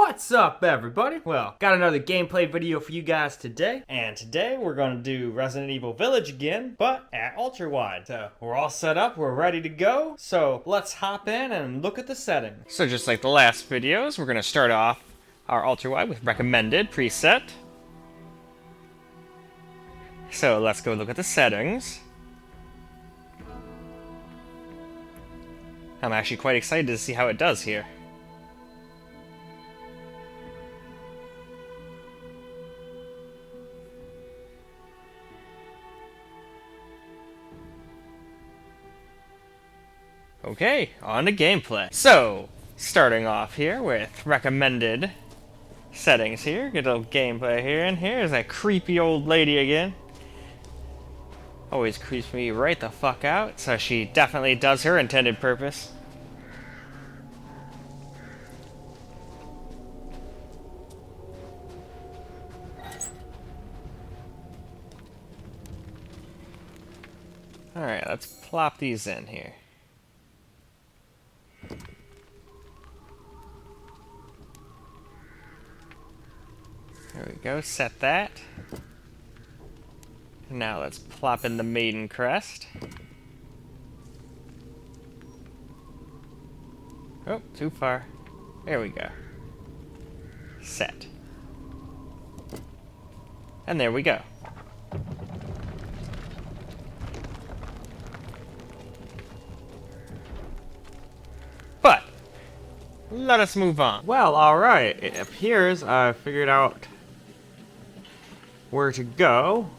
What's up, everybody? Well, got another gameplay video for you guys today, and today we're gonna do Resident Evil Village again, but at ultra wide. So we're all set up, we're ready to go, so let's hop in and look at the settings. So just like the last videos, we're gonna start off our ultra wide with recommended preset. So let's go look at the settings. I'm actually quite excited to see how it does here. Okay, on to gameplay. So, starting off here with recommended settings here. Get a little gameplay here, and here's that creepy old lady again. Always creeps me right the fuck out, so she definitely does her intended purpose. Alright, let's plop these in here. There we go, set that. Now let's plop in the maiden crest. Oh, too far. There we go. Set. And there we go. But, let us move on. Well, alright, it appears I figured out where to go.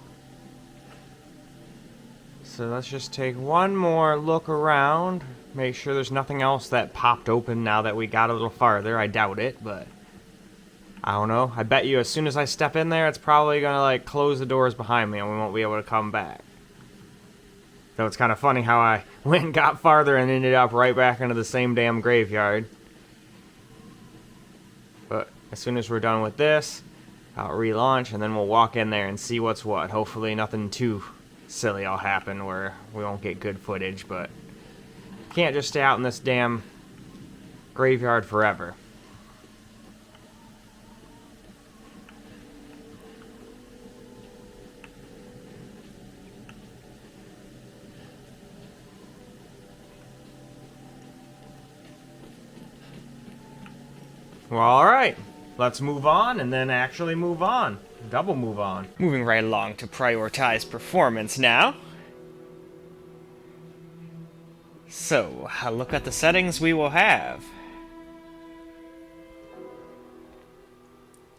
So let's just take one more look around, make sure there's nothing else that popped open now that we got a little farther. I doubt it, but I don't know. I bet you as soon as I step in there, it's probably gonna like close the doors behind me and we won't be able to come back. So it's kind of funny how I went and got farther and ended up right back into the same damn graveyard. But as soon as we're done with this, I'll relaunch and then we'll walk in there and see what's what. Hopefully nothing too silly will happen where we won't get good footage, but can't just stay out in this damn graveyard forever. Well, alright. Let's move on and then actually move on. Double move on. Moving right along to prioritize performance now. So, look at the settings we will have.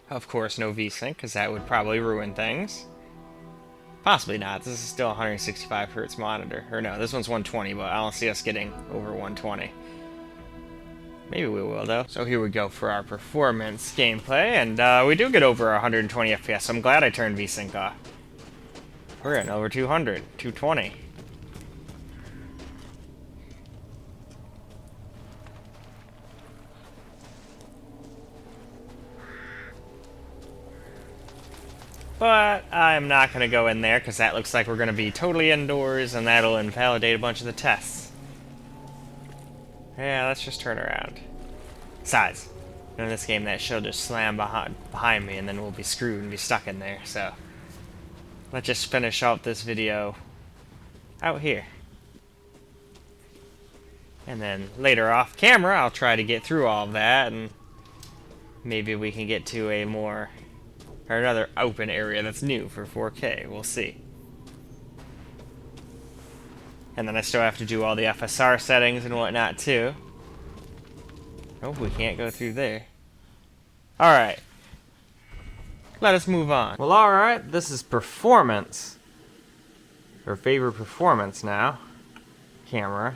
Of course, no VSync, because that would probably ruin things. Possibly not. This is still a 165 Hz monitor. Or no, this one's 120, but I don't see us getting over 120. Maybe we will, though. So here we go for our performance gameplay, and we do get over 120 FPS. I'm glad I turned VSync off. We're at over 200, 220. But I'm not going to go in there, because that looks like we're going to be totally indoors, and that'll invalidate a bunch of the tests. Yeah, let's just turn around. Besides, in this game that she'll just slam behind me and then we'll be screwed and be stuck in there, so let's just finish out this video out here. And then later off camera, I'll try to get through all of that and maybe we can get to a more, or another open area that's new for 4K, we'll see. And then I still have to do all the FSR settings and whatnot too. Oh, we can't go through there. Alright. Let us move on. Well, alright, this is performance. Our favorite performance now. Camera.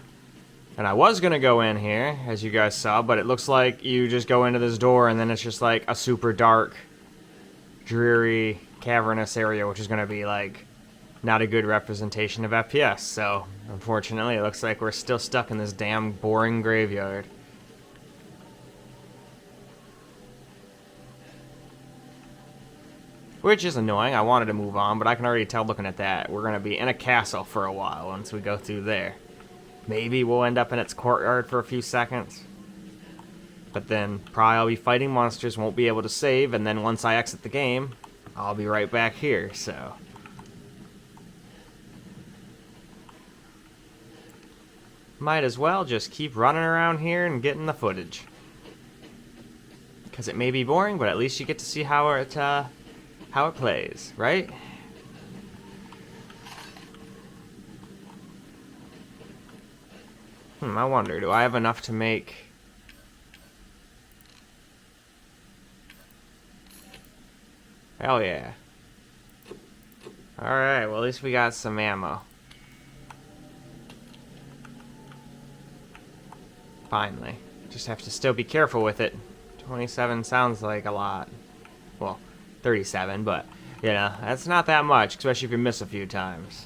And I was gonna go in here, as you guys saw, but it looks like you just go into this door and then it's just like a super dark, dreary, cavernous area, which is gonna be like not a good representation of FPS, so unfortunately it looks like we're still stuck in this damn boring graveyard. Which is annoying. I wanted to move on, but I can already tell looking at that we're going to be in a castle for a while once we go through there. Maybe we'll end up in its courtyard for a few seconds. But then probably I'll be fighting monsters, won't be able to save, and then once I exit the game, I'll be right back here, so. Might as well just keep running around here and getting the footage. Because it may be boring, but at least you get to see how it plays, right? I wonder, do I have enough to make... Hell yeah. Alright, well at least we got some ammo. Finally. Just have to still be careful with it. 27 sounds like a lot. Well, 37, but, you know, that's not that much, especially if you miss a few times.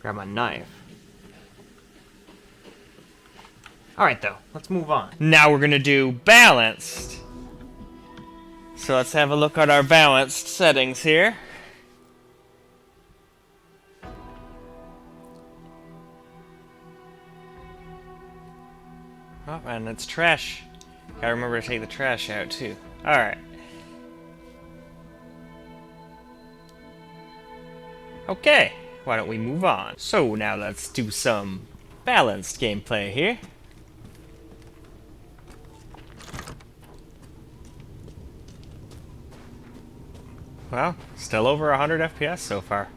Grab my knife. Alright, though. Let's move on. Now we're gonna do balanced. So let's have a look at our balanced settings here. Oh, and it's trash. Gotta remember to take the trash out, too. Alright. Okay, why don't we move on? So now let's do some balanced gameplay here. Well, still over 100 FPS so far.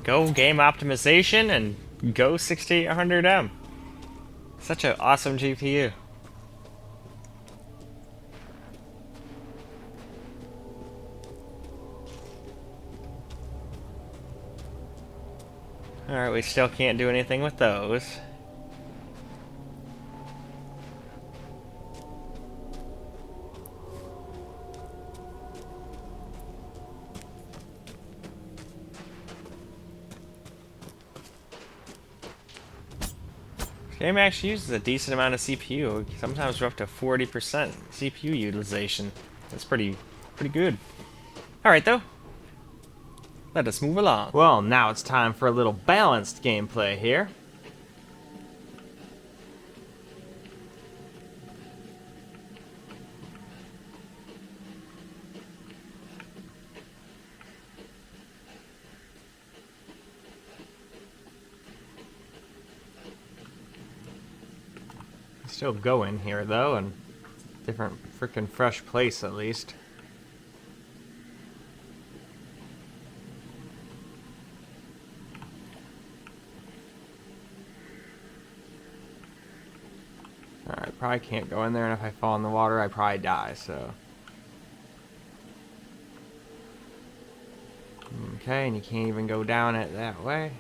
Go game optimization and go 6800M. Such an awesome GPU. Alright, we still can't do anything with those. This game actually uses a decent amount of CPU. Sometimes we're up to 40% CPU utilization. That's pretty good. Alright though. Let us move along. Well, now it's time for a little balanced gameplay here. Still go in here though, and different freaking fresh place at least. Alright, probably can't go in there, and if I fall in the water I probably die, so. Okay, and you can't even go down it that way.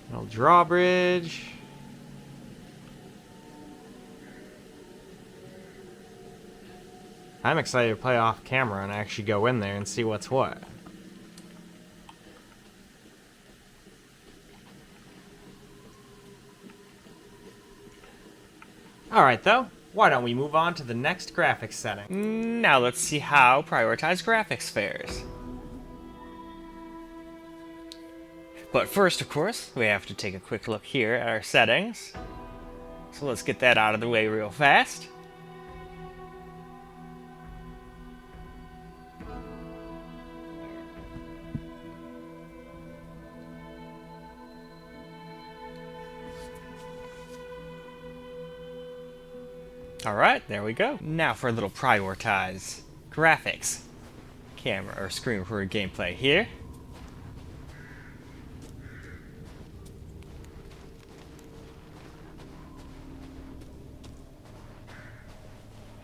Little drawbridge. I'm excited to play off camera and actually go in there and see what's what. Alright though, why don't we move on to the next graphics setting? Now let's see how prioritized graphics fares. But first, of course, we have to take a quick look here at our settings. So let's get that out of the way real fast. Alright, there we go. Now for a little prioritize graphics. Camera or screen recorder gameplay here.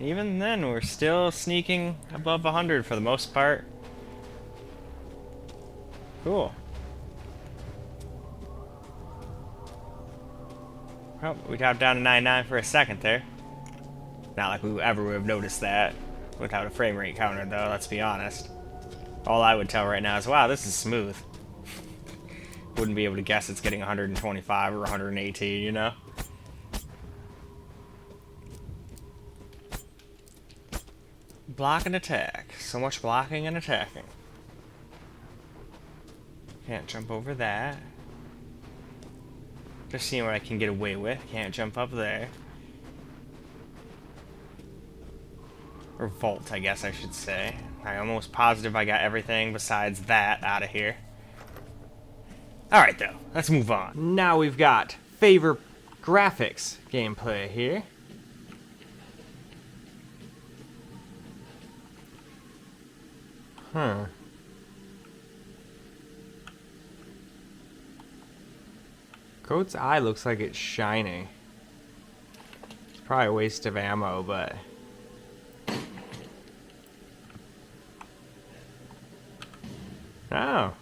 Even then, we're still sneaking above 100 for the most part. Cool. Oh, we dropped down to 99 for a second there. Not like we ever would have noticed that without a frame rate counter, though, let's be honest. All I would tell right now is, wow, this is smooth. Wouldn't be able to guess it's getting 125 or 118, you know? Block and attack. So much blocking and attacking. Can't jump over that. Just seeing what I can get away with. Can't jump up there. Or vault, I guess I should say. I'm almost positive I got everything besides that out of here. Alright, though. Let's move on. Now we've got favor graphics gameplay here. Huh. Goat's eye looks like it's shiny. It's probably a waste of ammo, but... Oh.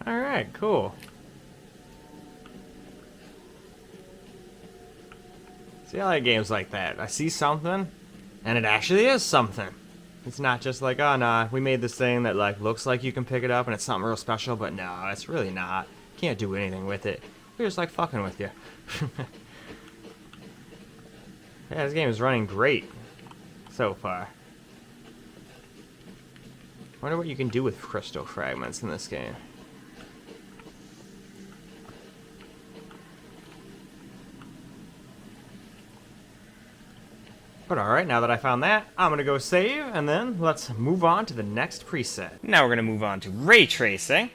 Alright, cool. See, I like games like that. I see something, and it actually is something. It's not just like, oh, nah, we made this thing that, like, looks like you can pick it up and it's something real special, but no, it's really not. Can't do anything with it. We're just, like, fucking with you. Yeah, this game is running great so far. Wonder what you can do with crystal fragments in this game. But alright, now that I found that, I'm gonna go save, and then let's move on to the next preset. Now we're gonna move on to ray tracing.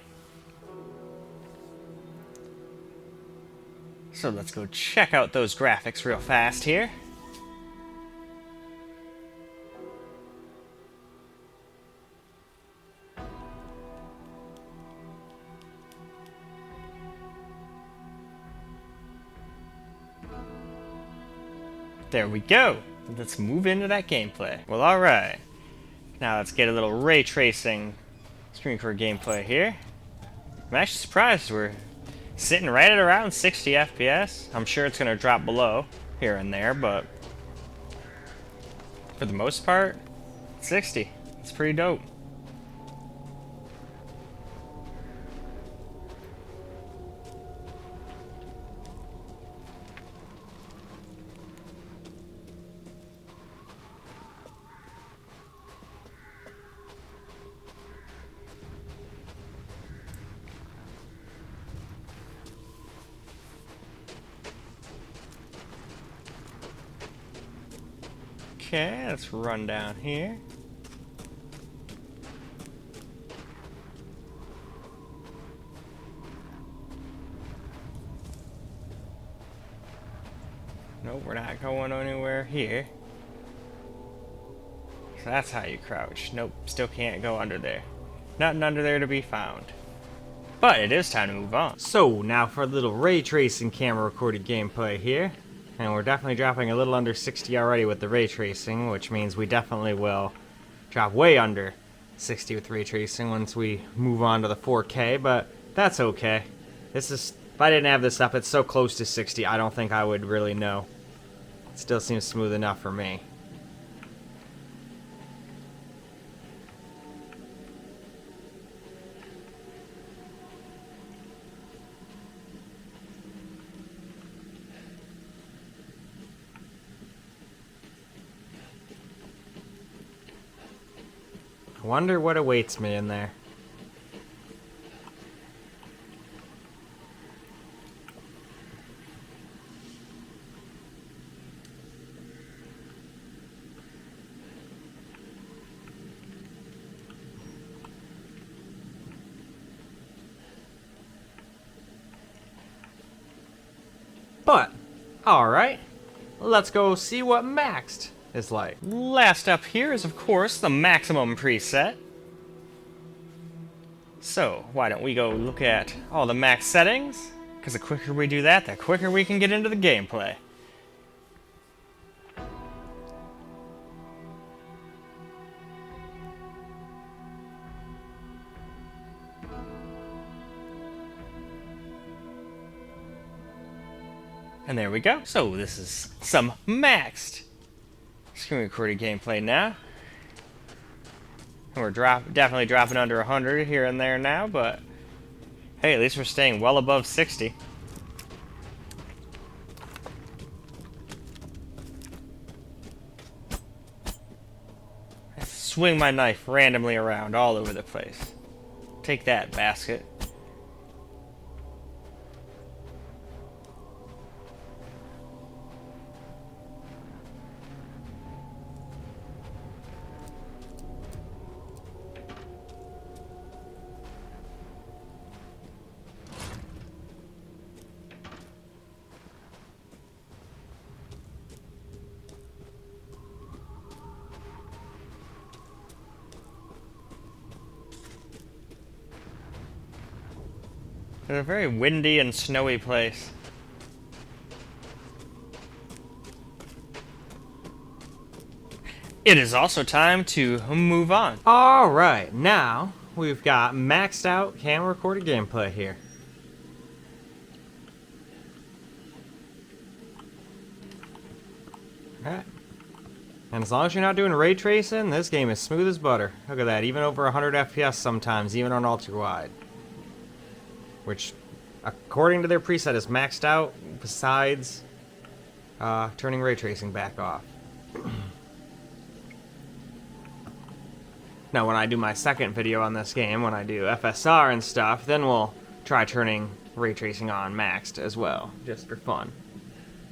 So let's go check out those graphics real fast here. There we go. Let's move into that gameplay. Well, alright. Now let's get a little ray tracing screen record gameplay here. I'm actually surprised we're sitting right at around 60 FPS. I'm sure it's going to drop below here and there, but for the most part, 60. It's pretty dope. Okay, let's run down here. Nope, we're not going anywhere here. So that's how you crouch. Nope, still can't go under there. Nothing under there to be found. But it is time to move on. So, now for a little ray tracing camera recorded gameplay here. And we're definitely dropping a little under 60 already with the ray tracing, which means we definitely will drop way under 60 with ray tracing once we move on to the 4K, but that's okay. This is, if I didn't have this up, it's so close to 60, I don't think I would really know. It still seems smooth enough for me. I wonder what awaits me in there. But, alright, let's go see what maxed is like. Last up here is, of course, the maximum preset. So, why don't we go look at all the max settings? Because the quicker we do that, the quicker we can get into the gameplay. And there we go. So this is some maxed screen recorded gameplay now. And we're definitely dropping under 100 here and there now, but hey, at least we're staying well above 60. I swing my knife randomly around all over the place. Take that, basket. in a very windy and snowy place. It is also time to move on. Alright, now we've got maxed out camera recorded gameplay here. Alright. And as long as you're not doing ray tracing, this game is smooth as butter. Look at that, even over 100 FPS sometimes, even on ultra wide. Which, according to their preset, is maxed out, besides turning ray tracing back off. Now, when I do my second video on this game, when I do FSR and stuff, then we'll try turning ray tracing on maxed as well, just for fun.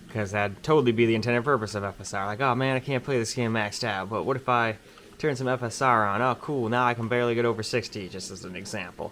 Because that'd totally be the intended purpose of FSR. Like, oh man, I can't play this game maxed out, but what if I turn some FSR on? Oh cool, now I can barely get over 60, just as an example.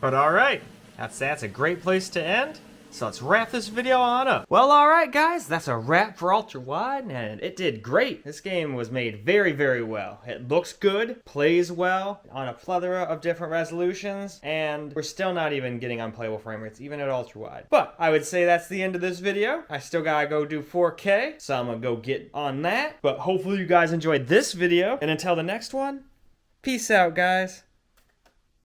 But alright, that's a great place to end. So let's wrap this video on up. Well, alright guys, that's a wrap for Ultra Wide, and it did great. This game was made very, very well. It looks good, plays well, on a plethora of different resolutions, and we're still not even getting unplayable frame rates, even at Ultra Wide. But I would say that's the end of this video. I still gotta go do 4K, so I'm gonna go get on that. But hopefully you guys enjoyed this video, and until the next one, peace out guys.